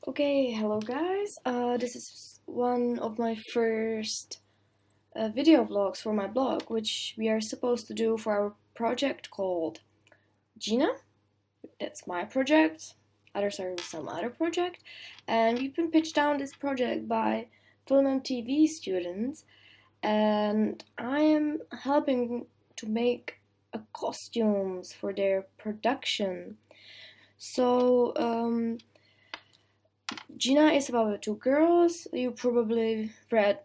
Okay, hello guys. This is one of my first video vlogs for my blog, which we are supposed to do for our project called Gina. That's my project. Others are some other project, and we've been pitched down this project by film and TV students, and I am helping to make costumes for their production. So, Gina is about two girls. You probably read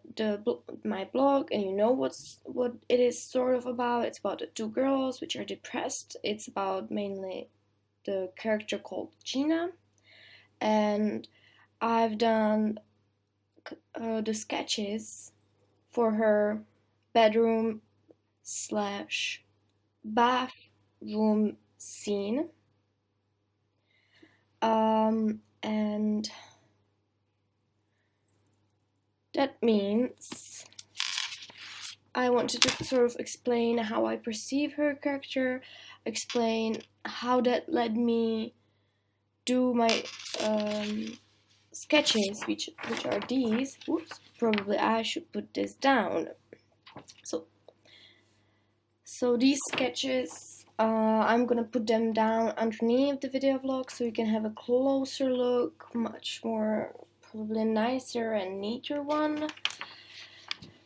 my blog and you know what it is sort of about. It's about the two girls which are depressed. It's about mainly the character called Gina, and I've done the sketches for her bedroom slash bathroom scene. And that means I wanted to sort of explain how I perceive her character, explain how that led me do my sketches, which are these. Whoops, probably I should put this down. So, so these sketches, I'm gonna put them down underneath the video vlog so you can have a closer look, much more probably nicer and neater one.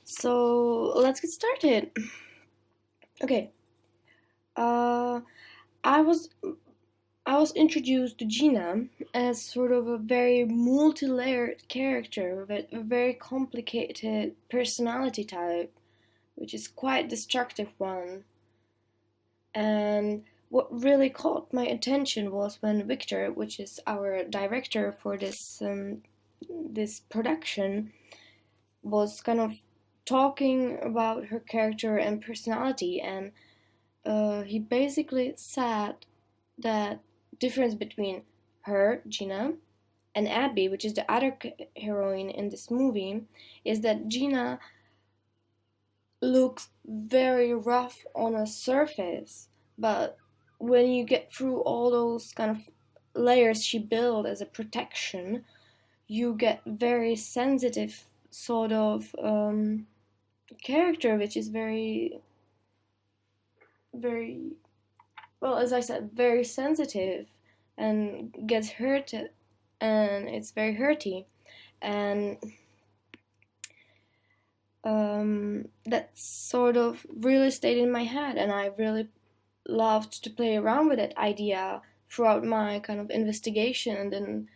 So let's get started. Okay. I was introduced to Gina as sort of a very multi-layered character with a very complicated personality type, which is quite destructive one. And what really caught my attention was when Victor, which is our director for this production, was kind of talking about her character and personality, and he basically said that difference between her, Gina, and Abby, which is the other heroine in this movie, is that Gina looks very rough on a surface, but when you get through all those kind of layers she built as a protection, you get very sensitive sort of character, which is very well, as I said, very sensitive and gets hurt, and it's very hurty, and that sort of really stayed in my head, and I really loved to play around with that idea throughout my kind of investigation and then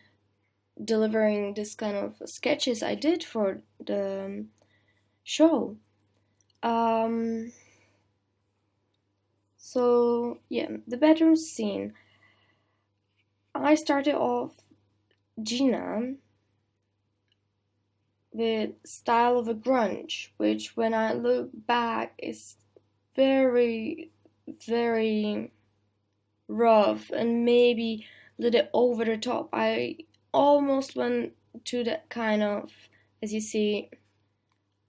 delivering this kind of sketches I did for the show. Um, so yeah, the bedroom scene. I started off Gina with style of a grunge, which when I look back is very, very rough and maybe a little over the top. I almost went to that kind of, as you see,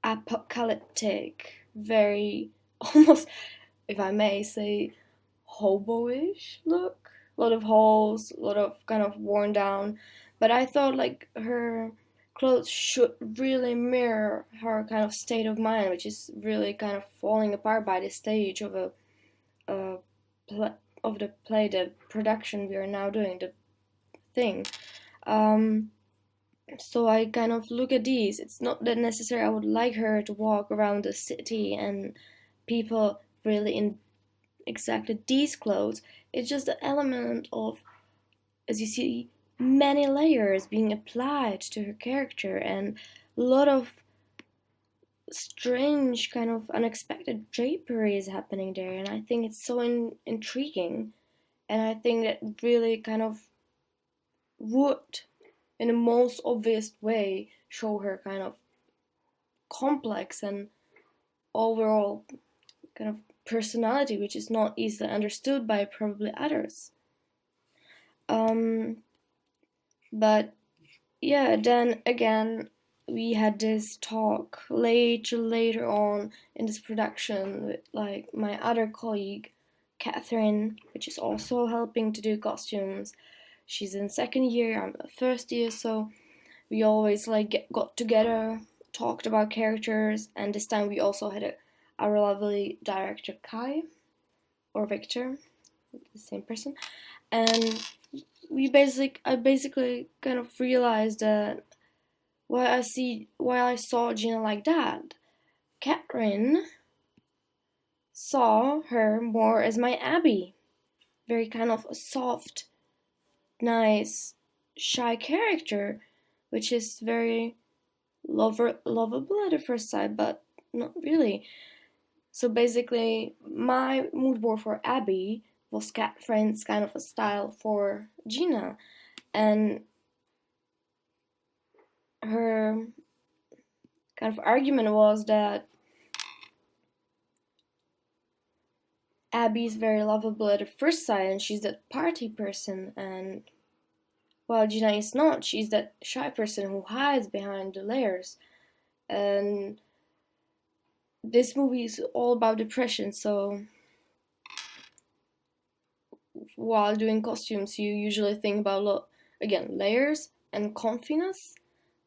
apocalyptic, very almost, if I may say, hobo-ish look. A lot of holes, a lot of kind of worn down. But I thought like her clothes should really mirror her kind of state of mind, which is really kind of falling apart by the stage of a of the play, the production we are now doing, the thing. Um, so I kind of look at these. It's not that necessary I would like her to walk around the city and people really in exactly these clothes. It's just the element of, as you see, many layers being applied to her character and a lot of strange kind of unexpected drapery is happening there, and I think it's so intriguing, and I think that really kind of would, in the most obvious way, show her kind of complex and overall kind of personality, which is not easily understood by probably others. Um, but yeah, then again, we had this talk later on in this production with like my other colleague, Catherine, which is also helping to do costumes. she's in second year, I'm in first year, so we always like got together, talked about characters, and this time we also had our lovely director Kai or Victor, the same person, and I basically kind of realized that why I saw Gina like that. Catherine saw her more as my Abby, very kind of a soft, nice, shy character, which is very lovable at the first sight, but not really. So basically, my mood board for Abby was Catherine's kind of a style for Gina, and her kind of argument was that Abby's very lovable at the first sight, and she's that party person, and while Gina is not, she's that shy person who hides behind the layers. And this movie is all about depression, so while doing costumes, you usually think about, again, layers and comfiness,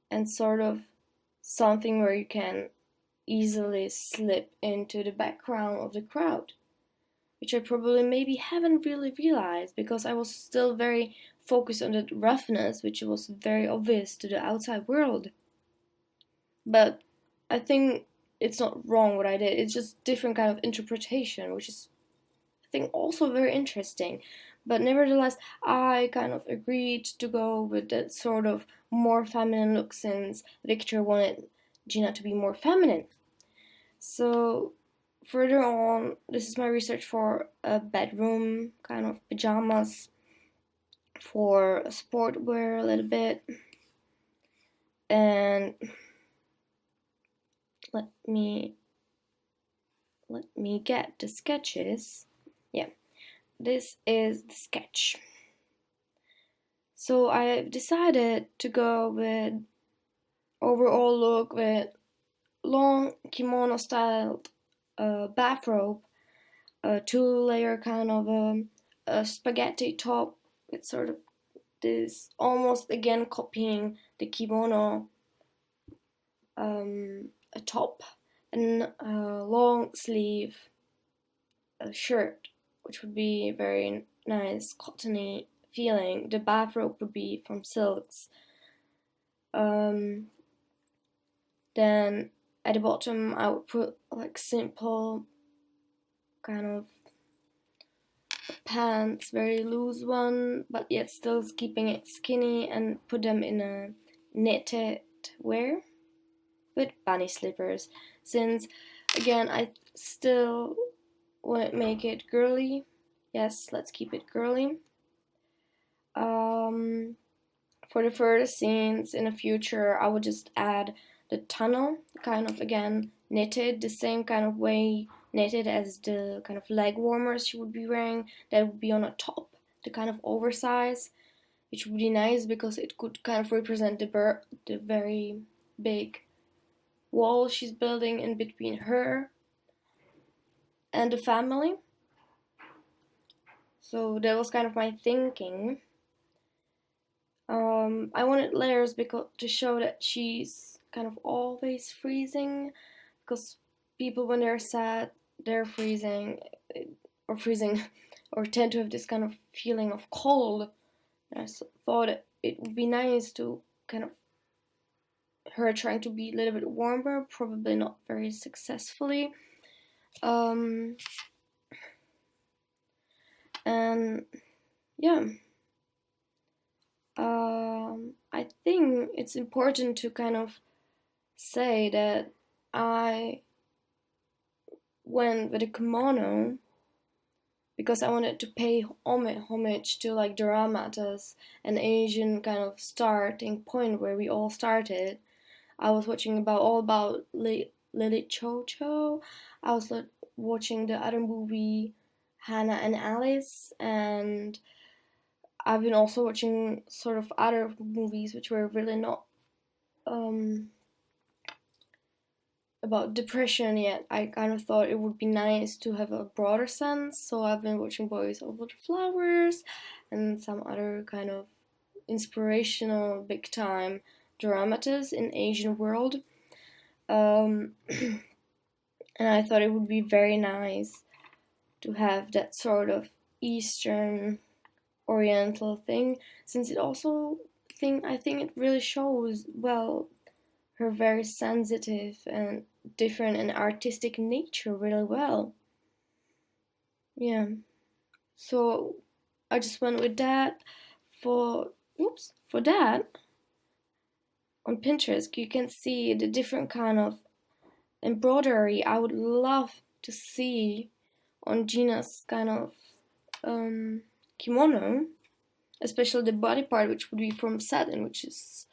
and sort of something where you can easily slip into the background of the crowd, which I probably maybe haven't really realized because I was still very focused on the roughness, which was very obvious to the outside world. But I think it's not wrong what I did, it's just different kind of interpretation, which is, I think, also very interesting. But nevertheless, I kind of agreed to go with that sort of more feminine look since Victor wanted Gina to be more feminine. So further on, this is my research for a bedroom kind of pajamas, for sportwear a little bit, and let me get the sketches. Yeah, this is the sketch. So I decided to go with overall look with long kimono styled bathrobe, a 2-layer kind of a spaghetti top with sort of this almost again copying the kimono, a top, and a long sleeve shirt, which would be very nice cottony feeling. The bathrobe would be from silks. Then at the bottom I would put like simple kind of pants, very loose one, but yet still keeping it skinny, and put them in a knitted wear with bunny slippers, since again I still want to make it girly. Yes, let's keep it girly. For the further scenes in the future, I would just add the tunnel, kind of again knitted, the same kind of way knitted as the kind of leg warmers she would be wearing. That would be on a top, the kind of oversize, which would be nice because it could kind of represent the very big wall she's building in between her and the family. So that was kind of my thinking. I wanted layers because to show that she's kind of always freezing, because people when they're sad they're freezing, or freezing, or tend to have this kind of feeling of cold. And I thought it would be nice to kind of her trying to be a little bit warmer, probably not very successfully. And yeah. I think it's important to kind of say that I went with a kimono because I wanted to pay homage to like Doramatas, an Asian kind of starting point where we all started. I was watching all about Lily Cho Cho. I was watching the other movie Hannah and Alice, and I've been also watching sort of other movies which were really not about depression yet. I kind of thought it would be nice to have a broader sense, so I've been watching Boys Over the Flowers and some other kind of inspirational big time dramas in Asian world. Um, and I thought it would be very nice to have that sort of Eastern Oriental thing, since it also I think it really shows well her very sensitive and different and artistic nature really well. Yeah. So I just went with that for that on Pinterest you can see the different kind of embroidery I would love to see on Gina's kind of kimono, especially the body part, which would be from satin, which is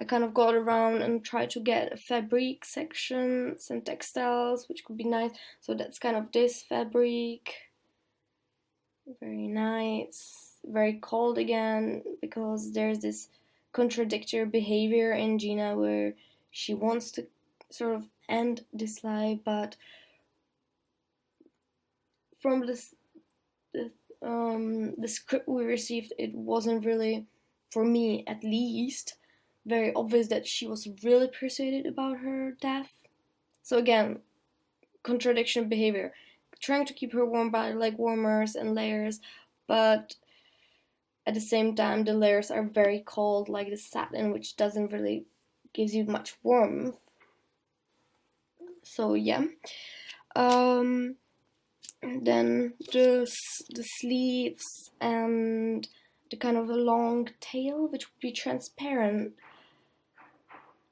I kind of got around and tried to get a fabric sections and textiles, which could be nice. So that's kind of this fabric, very nice, very cold again, because there's this contradictory behavior in Gina where she wants to sort of end this life, but from the, the script we received, it wasn't really, for me at least, very obvious that she was really persuaded about her death. So again, contradiction behavior, trying to keep her warm by leg warmers and layers, but at the same time the layers are very cold, like the satin, which doesn't really gives you much warmth. So yeah. Um, then the sleeves and the kind of a long tail, which would be transparent,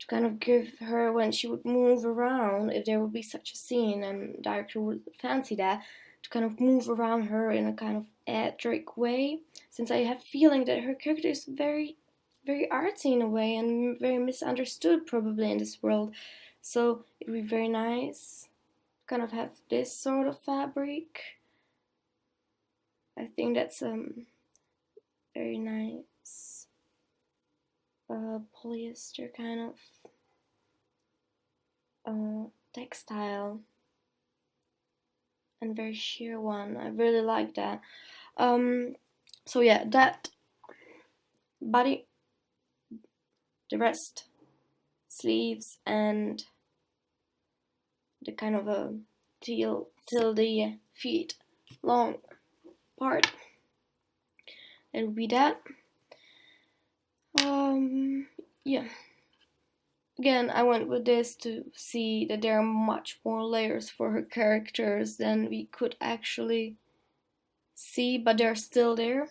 to kind of give her, when she would move around, if there would be such a scene and director would fancy that, to kind of move around her in a kind of Edric way, since I have feeling that her character is very very artsy in a way and very misunderstood probably in this world. So it would be very nice to kind of have this sort of fabric. I think that's very nice polyester kind of textile and very sheer one. I really like that. So yeah, that body, the rest, sleeves, and the kind of a till the feet long part. It would be that. Yeah. Again, I went with this to see that there are much more layers for her characters than we could actually see, but they're still there.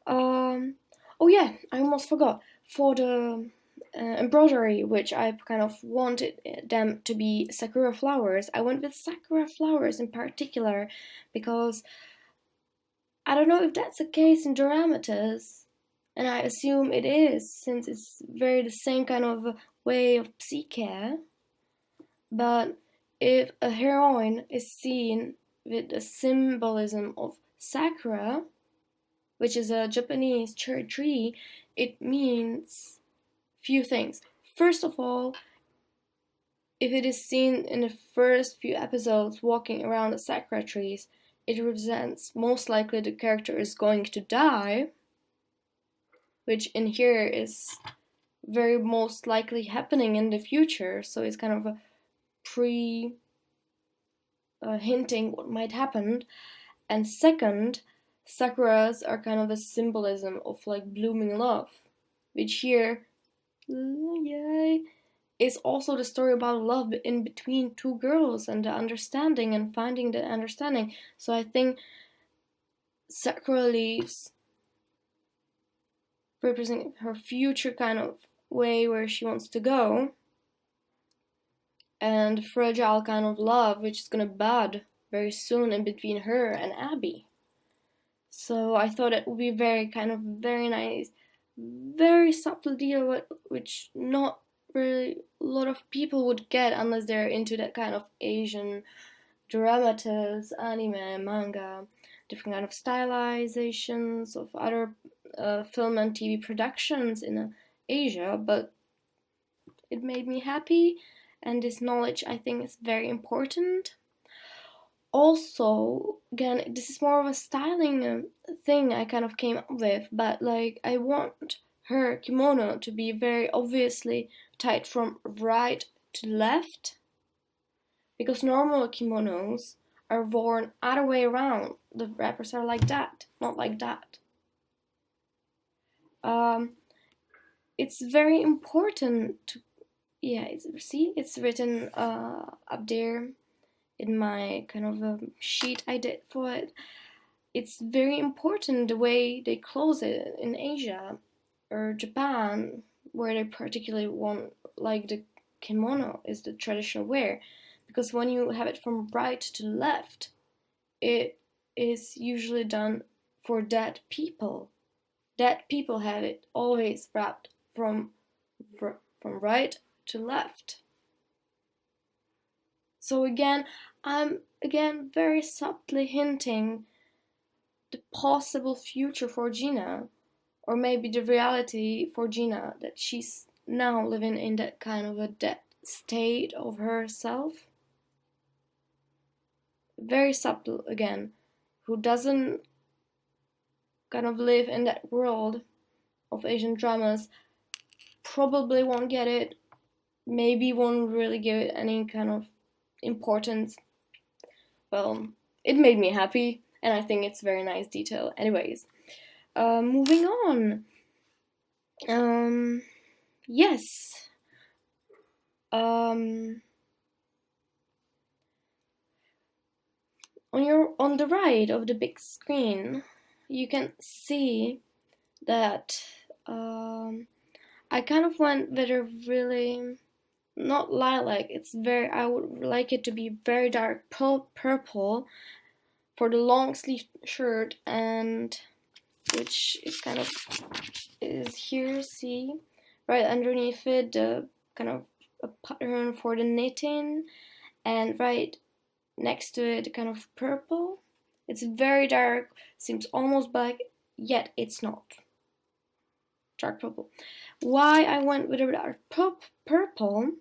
Oh yeah, I almost forgot. For the embroidery, which I kind of wanted them to be sakura flowers, I went with sakura flowers in particular because I don't know if that's the case in Dramatis, and I assume it is since it's very the same kind of way of psyche. But if a heroine is seen with the symbolism of sakura, which is a Japanese cherry tree, it means few things. First of all, if it is seen in the first few episodes walking around the sakura trees, it represents most likely the character is going to die, which in here is very most likely happening in the future. So it's kind of a pre hinting what might happen. And second, sakuras are kind of a symbolism of like blooming love, which here, yay, is also the story about love in between two girls and the understanding and finding the understanding. So I think sakura leaves represent her future kind of way where she wants to go, and fragile kind of love which is gonna bud very soon in between her and Abby. So I thought it would be very kind of very nice, very subtle deal which not really a lot of people would get unless they're into that kind of Asian dramas, anime, manga, different kind of stylizations of other film and TV productions in Asia. But it made me happy, and this knowledge I think is very important. Also, again, this is more of a styling thing I kind of came up with, but like I want her kimono to be very obviously tied from right to left, because normal kimonos are worn other way around. The wrappers are like that, not like that. Um, it's very important to, yeah, it's written up there in my kind of sheet I did for it. It's very important the way they close it in Asia or Japan, where they particularly want like the kimono is the traditional wear, because when you have it from right to left, it is usually done for dead people. Dead people have it always wrapped from right to left. So again, I'm again very subtly hinting the possible future for Gina, or maybe the reality for Gina, that she's now living in that kind of a dead state of herself. Very subtle again, who doesn't kind of live in that world of Asian dramas probably won't get it, maybe won't really give it any kind of importance. Well, it made me happy, and I think it's very nice detail. Anyways, moving on. Yes. Um, on the right of the big screen, you can see that I kind of went with a really not lilac. It's very. I would like it to be very dark purple for the long sleeve shirt, and which is kind of is here. See, right underneath it, the kind of a pattern for the knitting, and right next to it, kind of purple. It's very dark, seems almost black, yet it's not. Dark purple. Why I went with a dark purple,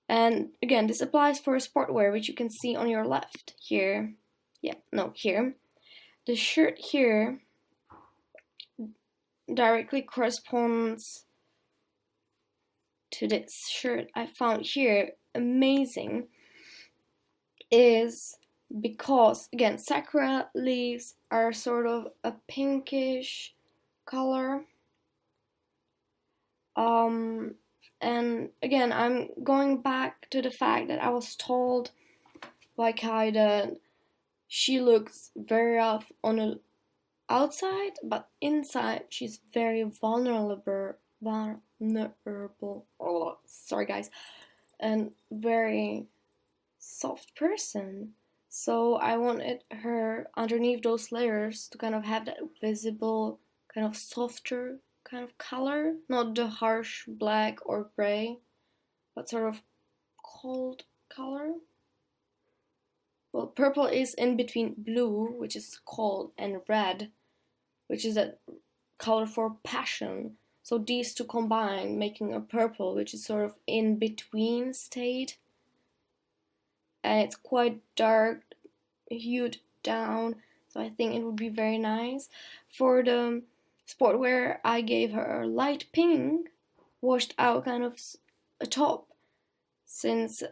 and again, this applies for sportwear, which you can see on your left here. Yeah, no, here. The shirt here directly corresponds to this shirt I found here. Amazing. Is because again sakura leaves are sort of a pinkish color, and again I'm going back to the fact that I was told by Kai that she looks very rough on the outside, but inside she's very vulnerable. Oh, sorry guys, and very soft person. So I wanted her underneath those layers to kind of have that visible, kind of softer kind of color, not the harsh black or gray, but sort of cold color. Well, purple is in between blue, which is cold, and red, which is that color for passion. So these two combine, making a purple, which is sort of in between state, and it's quite dark, hued down. So I think it would be very nice. For the sportwear, I gave her a light pink, washed out kind of a top. Since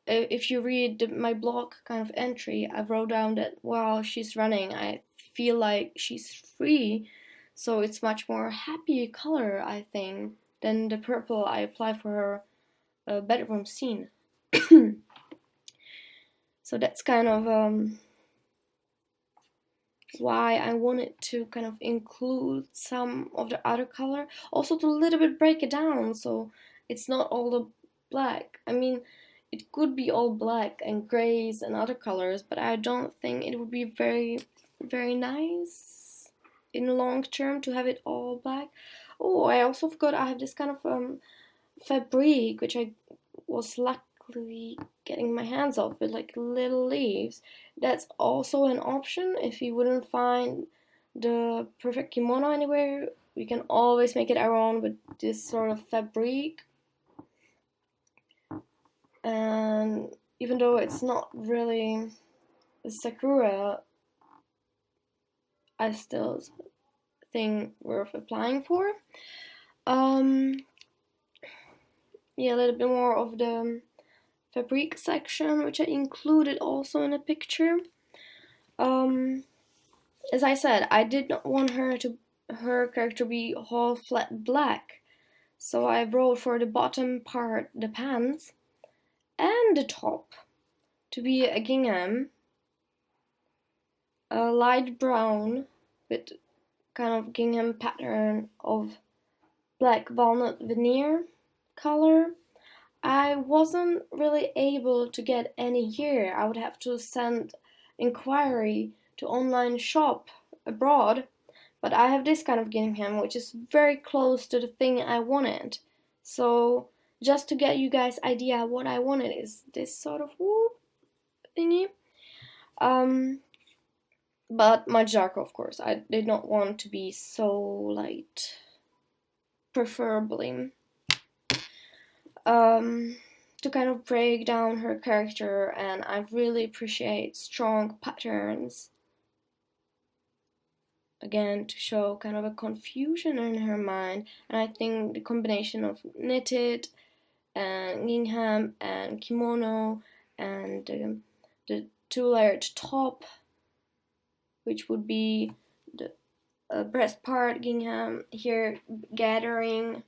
if you read my blog kind of entry, I wrote down that while she's running, I feel like she's free. So it's much more happy color, I think, than the purple I applied for her bedroom scene. So that's kind of why I wanted to kind of include some of the other color, also to a little bit break it down so it's not all the black. I mean, it could be all black and grays and other colors, but I don't think it would be very, very nice in the long term to have it all black. Oh, I also forgot I have this kind of fabric which I was luckily getting my hands off with, like little leaves. That's also an option if you wouldn't find the perfect kimono anywhere. We can always make it our own with this sort of fabric. And even though it's not really a sakura, I still think worth applying for. Um, yeah, a little bit more of the fabric section, which I included also in a picture. Um, as I said, I did not want her character be all flat black, so I wrote for the bottom part, the pants, and the top to be a gingham, a light brown with kind of gingham pattern of black walnut veneer color. I wasn't really able to get any here. I would have to send inquiry to online shop abroad, but I have this kind of gingham which is very close to the thing I wanted. So just to get you guys idea what I wanted is this sort of whoop thingy. Um, but much darker, of course. I did not want to be so light, preferably. To kind of break down her character, and I really appreciate strong patterns. Again, to show kind of a confusion in her mind, and I think the combination of knitted and gingham and kimono and the two-layered top, which would be the breast part gingham here gathering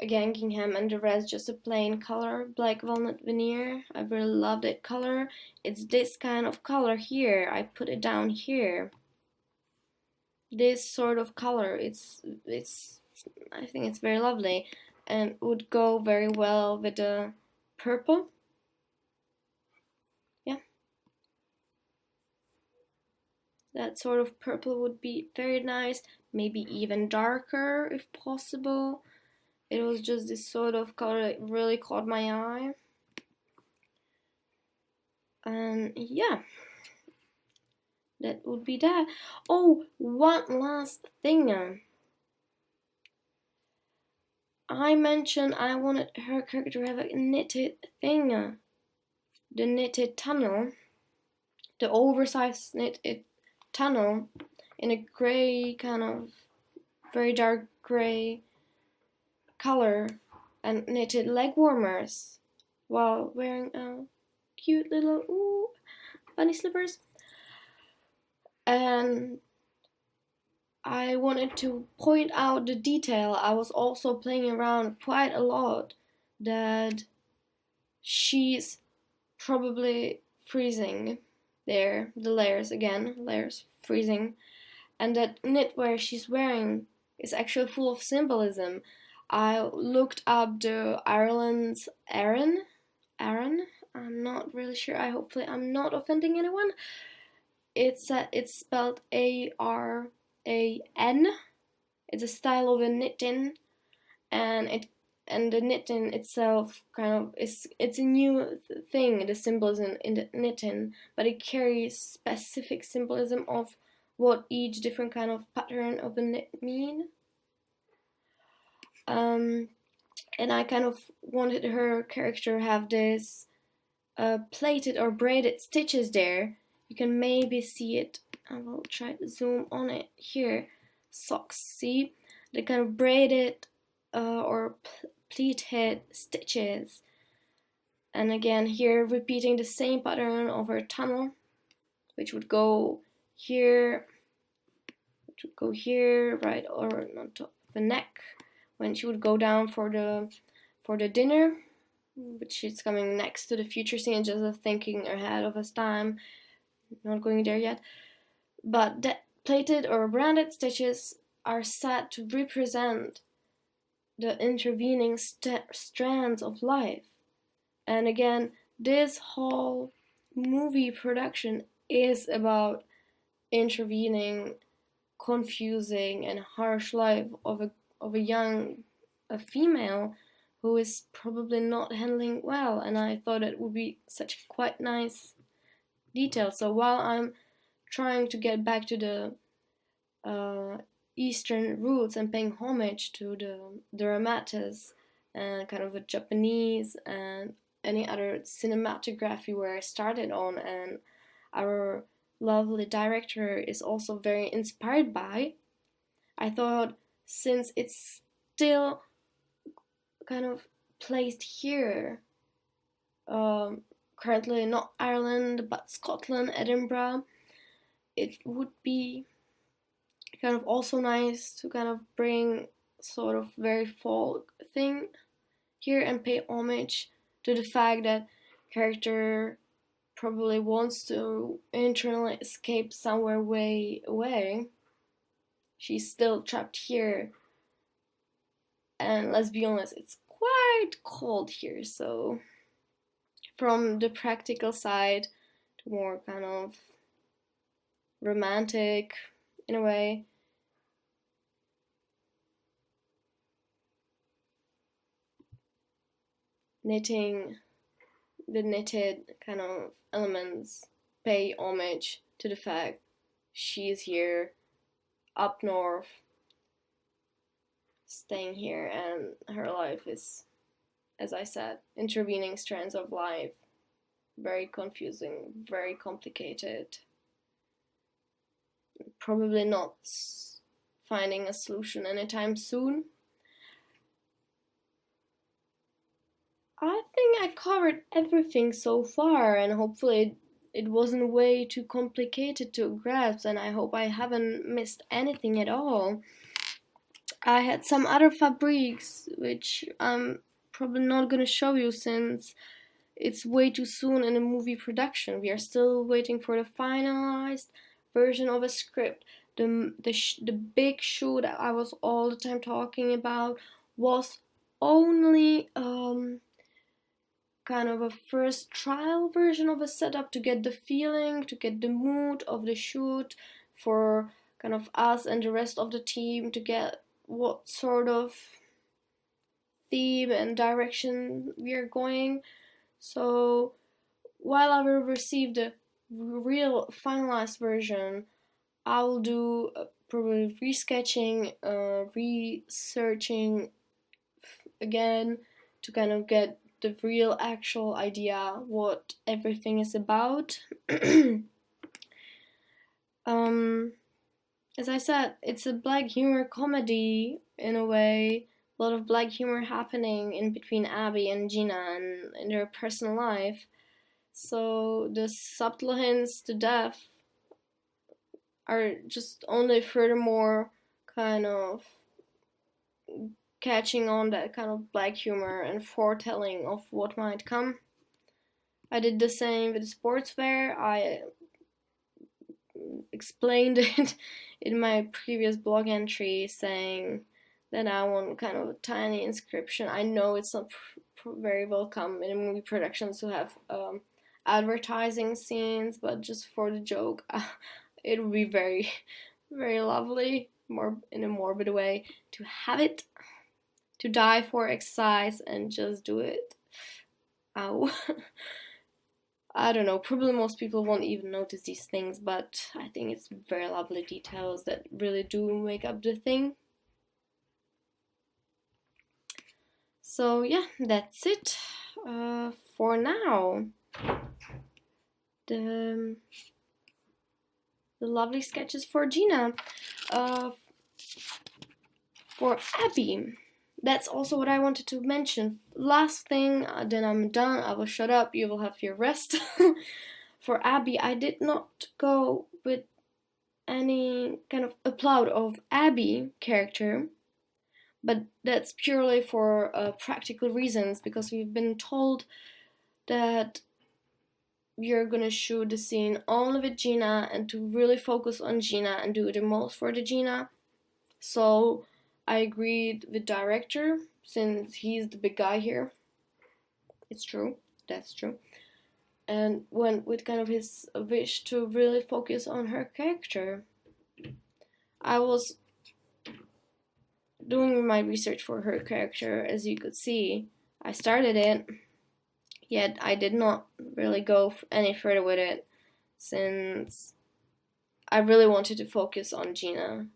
again gingham, and the rest just a plain color, black walnut veneer. I really love that color. It's this kind of color here. I put it down here. This sort of color. It's I think it's very lovely and would go very well with the purple. Yeah. That sort of purple would be very nice. Maybe even darker if possible. It was just this sort of color that really caught my eye. And yeah, that would be that. Oh, one last thing. I mentioned I wanted her character to have a knitted thing. The knitted tunnel. The oversized knitted tunnel in a grey, kind of very dark grey color, and knitted leg warmers while wearing a cute little bunny slippers. And I wanted to point out the detail. I was also playing around quite a lot that she's probably freezing there, the layers again, layers freezing, and that knitwear she's wearing is actually full of symbolism. I looked up the Ireland's Aran. I'm not really sure. Hopefully I'm not offending anyone. It's spelled Aran. It's a style of a knitting, and the knitting itself kind of it's a new thing, the symbolism in the knitting, but it carries specific symbolism of what each different kind of pattern of a knit mean. And I kind of wanted her character have this plated or braided stitches there. You can maybe see it. I will try to zoom on it here. Socks, see? The kind of braided or pleated stitches. And again, here repeating the same pattern of her tunnel, which would go here, right, or on top of the neck, when she would go down for the dinner, which is coming next to the future scene, just thinking ahead of us time, not going there yet. But the plated or branded stitches are said to represent the intervening strands of life. And again, this whole movie production is about intervening, confusing, and harsh life of a young female who is probably not handling well. And I thought it would be such quite nice detail. So while I'm trying to get back to the Eastern roots and paying homage to the dramatis and kind of a Japanese and any other cinematography where I started on, and our lovely director is also very inspired by. I thought, since it's still kind of placed here, um, currently not Ireland but Scotland, Edinburgh, it would be kind of also nice to kind of bring sort of very folk thing here and pay homage to the fact that character probably wants to internally escape somewhere way away. She's still trapped here, and let's be honest, it's quite cold here, so from the practical side to more kind of romantic in a way, knitting, the knitted kind of elements pay homage to the fact she is here up north, staying here, and her life is, as I said, intervening strands of life. Very confusing, very complicated. Probably not finding a solution anytime soon. I think I covered everything so far, and hopefully it wasn't way too complicated to grasp, and I hope I haven't missed anything at all. I had some other fabrics which I'm probably not gonna show you since it's way too soon in a movie production. We are still waiting for the finalized version of a script. The big show that I was all the time talking about was only kind of a first trial version of a setup to get the feeling, to get the mood of the shoot, for kind of us and the rest of the team to get what sort of theme and direction we are going. So while I will receive the real finalized version, I will do probably resketching, researching again to kind of get the real actual idea what everything is about. um, as I said, it's a black humor comedy in a way. A lot of black humor happening in between Abby and Gina and in their personal life. So the subtle hints to death are just only furthermore kind of catching on that kind of black humor and foretelling of what might come. I did the same with sportswear. I explained it in my previous blog entry, saying that I want kind of a tiny inscription. I know it's not very welcome in a movie production to have advertising scenes, but just for the joke, it would be very, very lovely, more in a morbid way, to have it, to die for exercise and just do it. Ow. I don't know, probably most people won't even notice these things, but I think it's very lovely details that really do make up the thing. So yeah, that's it for now. The lovely sketches for Gina. For Abby, that's also what I wanted to mention. Last thing, then I'm done. I will shut up. You will have your rest. For Abby, I did not go with any kind of applaud of Abby character, but that's purely for practical reasons, because we've been told that we are gonna shoot the scene only with Gina and to really focus on Gina and do the most for the Gina. So I agreed with director, since he's the big guy here. It's true, that's true. And went with kind of his wish to really focus on her character. I was doing my research for her character, as you could see. I started it, yet I did not really go any further with it, since I really wanted to focus on Gina.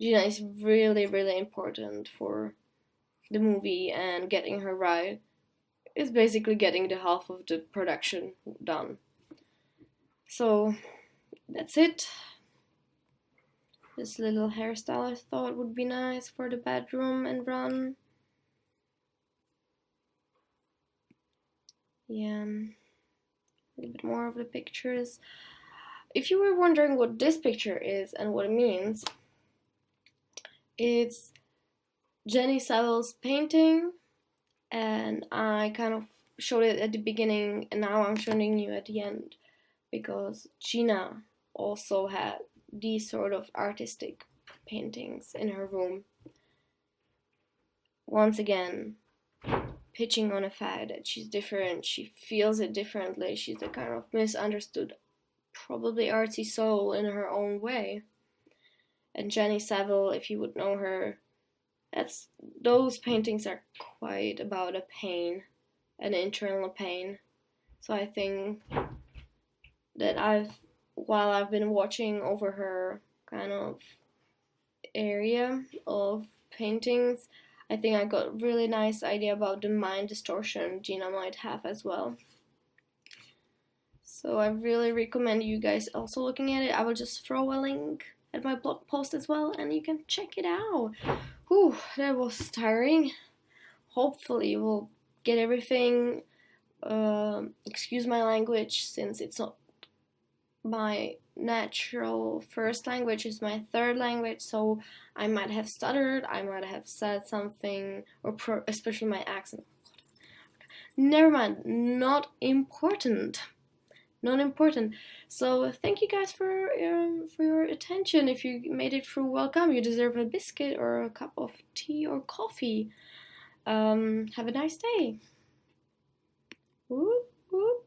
Gina is really, really important for the movie, and getting her right is basically getting the half of the production done. So that's it. This little hairstyle I thought would be nice for the bedroom and run. Yeah, a little bit more of the pictures. If you were wondering what this picture is and what it means, it's Jenny Saville's painting, and I kind of showed it at the beginning, and now I'm showing you at the end, because Gina also had these sort of artistic paintings in her room. Once again, pitching on the fact that she's different, she feels it differently, she's a kind of misunderstood, probably artsy soul in her own way. And Jenny Saville, if you would know her, those paintings are quite about a pain, an internal pain. So I think that while I've been watching over her kind of area of paintings, I think I got a really nice idea about the mind distortion Gina might have as well. So I really recommend you guys also looking at it. I will just throw a link at my blog post as well, and you can check it out. Whew, that was tiring. Hopefully we'll get everything, excuse my language, since it's not my natural first language, it's my third language, so I might have stuttered, I might have said something, or especially my accent. Never mind, not important. So thank you guys for your attention. If you made it through, welcome. You deserve a biscuit or a cup of tea or coffee. Have a nice day. Whoop, whoop.